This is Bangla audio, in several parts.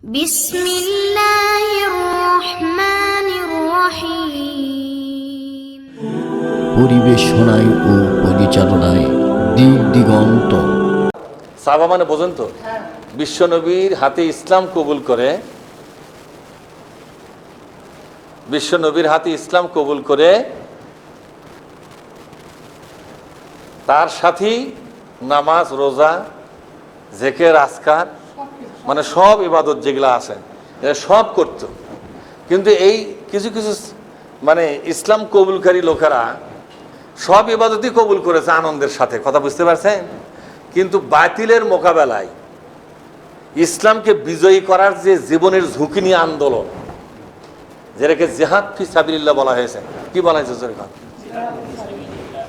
বিসমিল্লাহির রহমানির রহিম। পরিবেশনায় ও পরিচালনায় দিক দিগন্ত। সাহাবা মানে বোঝেন তো, বিশ্বনবীর হাতে ইসলাম কবুল করে, বিশ্বনবীর হাতে ইসলাম কবুল করে তার সাথী নামাজ, রোজা, জিকির, আজকার, মানে সব ইবাদত যেগুলো আছে এরা সব করত। কিন্তু এই কিছু কিছু মানে ইসলাম কবুলকারী লোকেরা সব ইবাদতই কবুল করেছে আনন্দের সাথে, কথা বুঝতে পারছেন? কিন্তু বাতিলের মোকাবেলায় ইসলামকে বিজয়ী করার যে জীবনের ঝুঁকি নিয়ে আন্দোলন, যেটাকে জিহাদ ফি সাবিলিল্লাহ বলা হয়েছে, কি বলা হয়েছে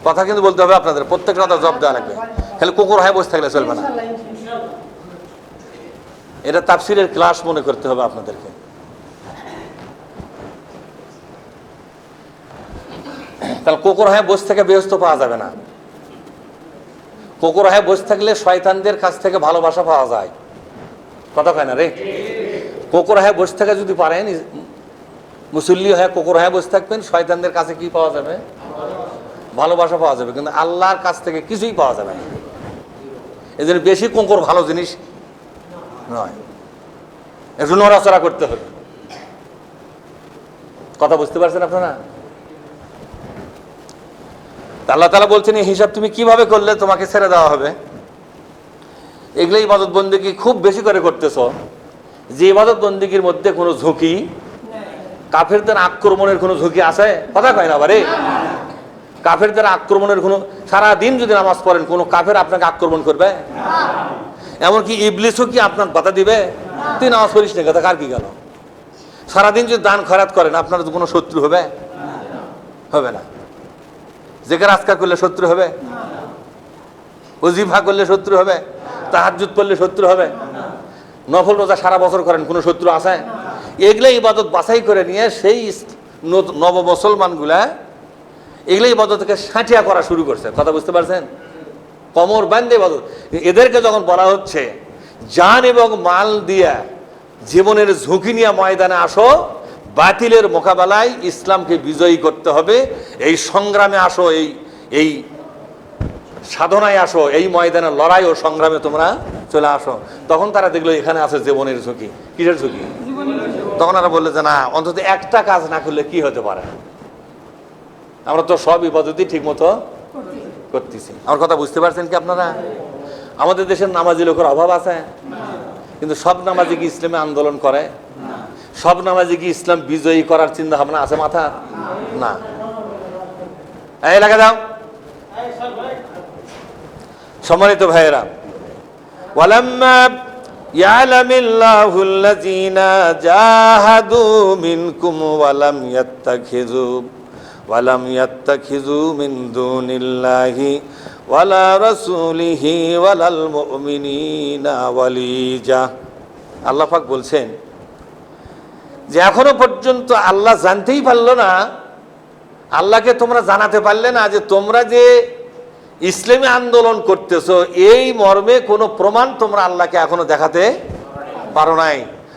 কথা কিন্তু বলতে হবে আপনাদের, প্রত্যেকটা কথা জবাব দেওয়া লাগবে, খালি কুকুর হয়ে বসে থাকলে চলবে না। এটা তাফসিরের ক্লাস মনে করতে হবে আপনাদেরকে। তাহলে কুকুর হয়ে বসে থেকে বেহেশত পাওয়া যাবে না। কুকুর হয়ে বসে থাকলে শয়তানদের কাছ থেকে ভালোবাসা পাওয়া যায়, কথা কয় না রে? কুকুর হয়ে বসে থেকে যদি পারেন, মুসল্লি হয়ে কুকুর হয়ে বসে থাকবেন, শয়তানদের কাছে কি পাওয়া যাবে? ভালোবাসা পাওয়া যাবে, কিন্তু আল্লাহর কাছ থেকে কিছুই পাওয়া যাবে না। এই জন্য বেশি কুকুর ভালো জিনিস নয়, একটু নড়াচড়া করতে হবে, কথা বুঝতে পারছেন আপনারা? আল্লাহ তাআলা বলছেন এই হিসাব তুমি কিভাবে করলে তোমাকে ছেড়ে দেওয়া হবে। এগুলো ইবাদত বন্দেগী খুব বেশি করে করতেছ, যে ইবাদত বন্দেগীর মধ্যে কোনো ঝুঁকি, কাফেরদের আক্রমণের কোনো ঝুঁকি আছে? কথা কয় না বারে? কাফেরদের আক্রমণের কোনো, সারাদিন যদি নামাজ পড়েন কোনো কাফের আপনাকে আক্রমণ করবে? এমনকি ইবলিসও কি আপনার বাধা দিবে? তুই নামাজ পড়িস না, কথা কার কি গেল? সারাদিন যদি দান খয়রাত করেন আপনার কোনো শত্রু হবে? হবে না। জিকির আজকার করলে শত্রু হবে? ওজিফা করলে শত্রু হবে? তাহাজ্জুদ পড়লে শত্রু হবে? নফল রোজা সারা বছর করেন, কোনো শত্রু আছে? এগুলো ইবাদত বাছাই করে নিয়ে সেই নব মুসলমানগুলা এগুলো ইবাদতকে সাঁটিয়া করা শুরু করছে, কথা বুঝতে পারছেন? কমর বান্ধে ইবাদত। এদেরকে যখন বলা হচ্ছে জান এবং মাল দিয়া জীবনের ঝুঁকি নিয়ে ময়দানে আসো, বাতিলের মোকাবেলায় ইসলামকে বিজয়ী করতে হবে, এই সংগ্রামে আসো, এই সাধনায় আসো, এই ময়দানে লড়াই ও সংগ্রামে তোমরা চলে আসো, তখন তারা দেখলো এখানে আছে জীবনের ঝুঁকি। কিসের ঝুঁকি? তখন তারা বললে যে না, অন্তত একটা কাজ না করলে কি হতে পারে, আমরা তো সব ইবাদতই ঠিক মতো করতেছি। আমার কথা বুঝতে পারছেন কি আপনারা? আমাদের দেশের নামাজি লোকের অভাব আছে, কিন্তু সব নামাজি কি ইসলামে আন্দোলন করে? সব নামাজি কি ইসলাম বিজয়ী করার চিন্তা ভাবনা আছে মাথা? না। এই লাগা যাও। সম্মানিত ভাইয়েরা, ওয়ালাম্মা ইয়ালামিল্লাহুল্লাযীনা জাহাদু মিনকুম ওয়ালাম ইয়াত্তাখিযু মিন দুনিল্লাহি ওয়ালা রাসূলিহি ওয়ালাল মুমিনিনা ওয়ালিজা। আল্লাহ পাক বলছেন যে এখনো পর্যন্ত আল্লাহ জানতেই পারলো না, আল্লাহকে তোমরা জানাতে পারলে না যে তোমরা যে ইসলামী আন্দোলন করতেছো এই মর্মে কোনো প্রমাণ তোমরা আল্লাহকে এখনো দেখাতে পারো নাই।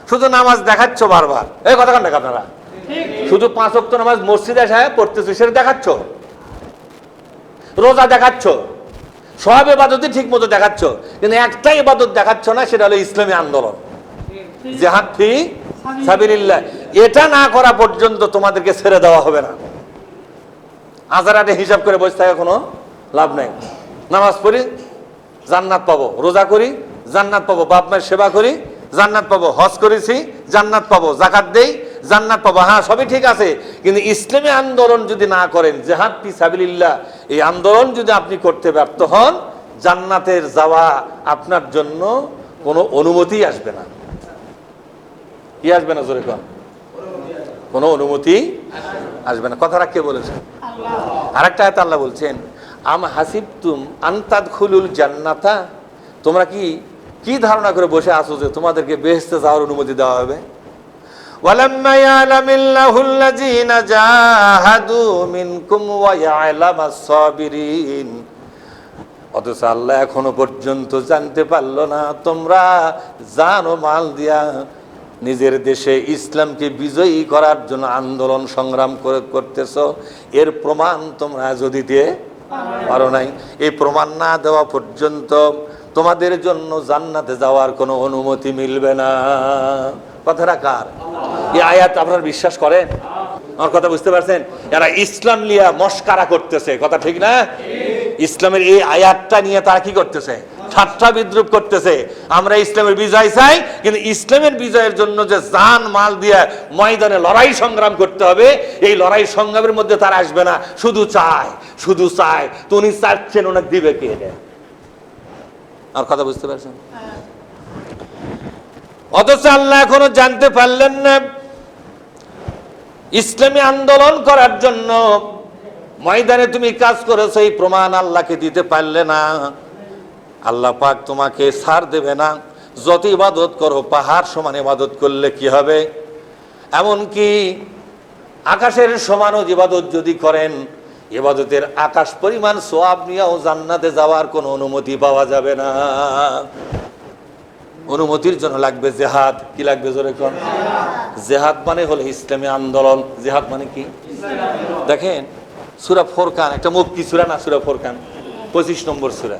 শুধু নামাজ দেখাচ্ছ বারবার, এই কথা কান আপনারা শুধু 5 ওয়াক্ত নামাজ মসজিদে সাহেব পড়তেছো, সেটা দেখাচ্ছ, রোজা দেখাচ্ছ, সব ইবাদতই ঠিক মতো দেখাচ্ছ, কিন্তু একটা ইবাদত দেখাচ্ছ না, সেটা হলো ইসলামী আন্দোলন, জিহাদ ফি সাবিলিল্লাহ। এটা না করা পর্যন্ত তোমাদেরকে ছেড়ে দেওয়া হবে না। আজারাতে হিসাব করে বসে থাকে কোনো লাভ নেই। নামাজ পড়ি জান্নাত পাবো, রোজা করি জান্নাত পাবো, বাপ মায়ের সেবা করি জান্নাত পাবো, হজ করেছি জান্নাত পাবো, যাকাত দেই জান্নাত পাবো, হ্যাঁ সবই ঠিক আছে, কিন্তু ইসলামী আন্দোলন যদি না করেন, জিহাদ ফি সাবিলিল্লাহ, এই আন্দোলন যদি আপনি করতে ব্যর্থ হন, জান্নাতের যাওয়া আপনার জন্য কোনো অনুমতি আসবে না। কি আসবে না? জোরে কন। কোনো অনুমতি আসবে না। কথাটা কে বলেছেন? আরেকটা আয়াতে আল্লাহ বলছেন আম হাসিবতুম আন তাদখুলুল জান্নাতা, তোমরা কি ধারণা করে বসে আছো যে তোমাদেরকে বেহেশতে যাওয়ার অনুমতি দেওয়া হবে? ওয়ালাম্মা ইয়ালামিল্লাহুল্লাযীনা জাহাদু মিনকুম ওয়া ইয়ালামাস সাবিরিন, অথচ আল্লাহ এখনো পর্যন্ত জানতে পারলো না তোমরা জান ও মাল দিয়া নিজের দেশে ইসলামকে বিজয়ী করার জন্য আন্দোলন সংগ্রাম করতেছ, এর প্রমাণ তোমরা আজও দিতে পারো নাই। এই প্রমাণ না দেওয়া পর্যন্ত তোমাদের জন্য জান্নাতে যাওয়ার কোনো অনুমতি মিলবে না। কথাটা কার? এই আয়াত আপনারা বিশ্বাস করেন? আমার কথা বুঝতে পারছেন? এরা ইসলাম নিয়ে মস্কারা করতেছে, কথা ঠিক না? ইসলামের এই আয়াতটা নিয়ে তারা কি করতেছে? ঠাট্টা বিদ্রুপ করতেছে। আমরা ইসলামের বিজয় চাই, কিন্তু ইসলামের বিজয়ের জন্য যে জান মাল দিয়ে ময়দানে লড়াই সংগ্রাম করতে হবে, এই লড়াই সংগ্রামের মধ্যে তারা আসবে না। শুধু চায়, শুধু চায়। তো উনি চাচ্ছেন, ওনাকে দিবে কে? আর কথা বুঝতে পারছেন? অথচ আল্লাহ এখনো জানতে পারলেন না ইসলামী আন্দোলন করার জন্য ময়দানে তুমি কাজ করেছো, এই প্রমাণ আল্লাহকে দিতে পারলে না। আল্লাহ পাক তোমাকে ছাড় দেবে না। যত ইবাদত করো, পাহাড় সমান ইবাদত করলে কি হবে? এমনকি আকাশের সমানও ইবাদত যদি করেন, ইবাদতের আকাশ পরিমাণ সওয়াব নিয়েও জান্নাতে যাওয়ার কোনো অনুমতি পাওয়া যাবে না। অনুমতির জন্য লাগবে জেহাদ। কি লাগবে জোরে কোন? জেহাদ মানে হলো ইসলামী আন্দোলন। জেহাদ মানে কি? দেখেন সূরা ফুরকান, একটা মুক্তি সূরা না? সূরা ফুরকান 25 নম্বর সূরা।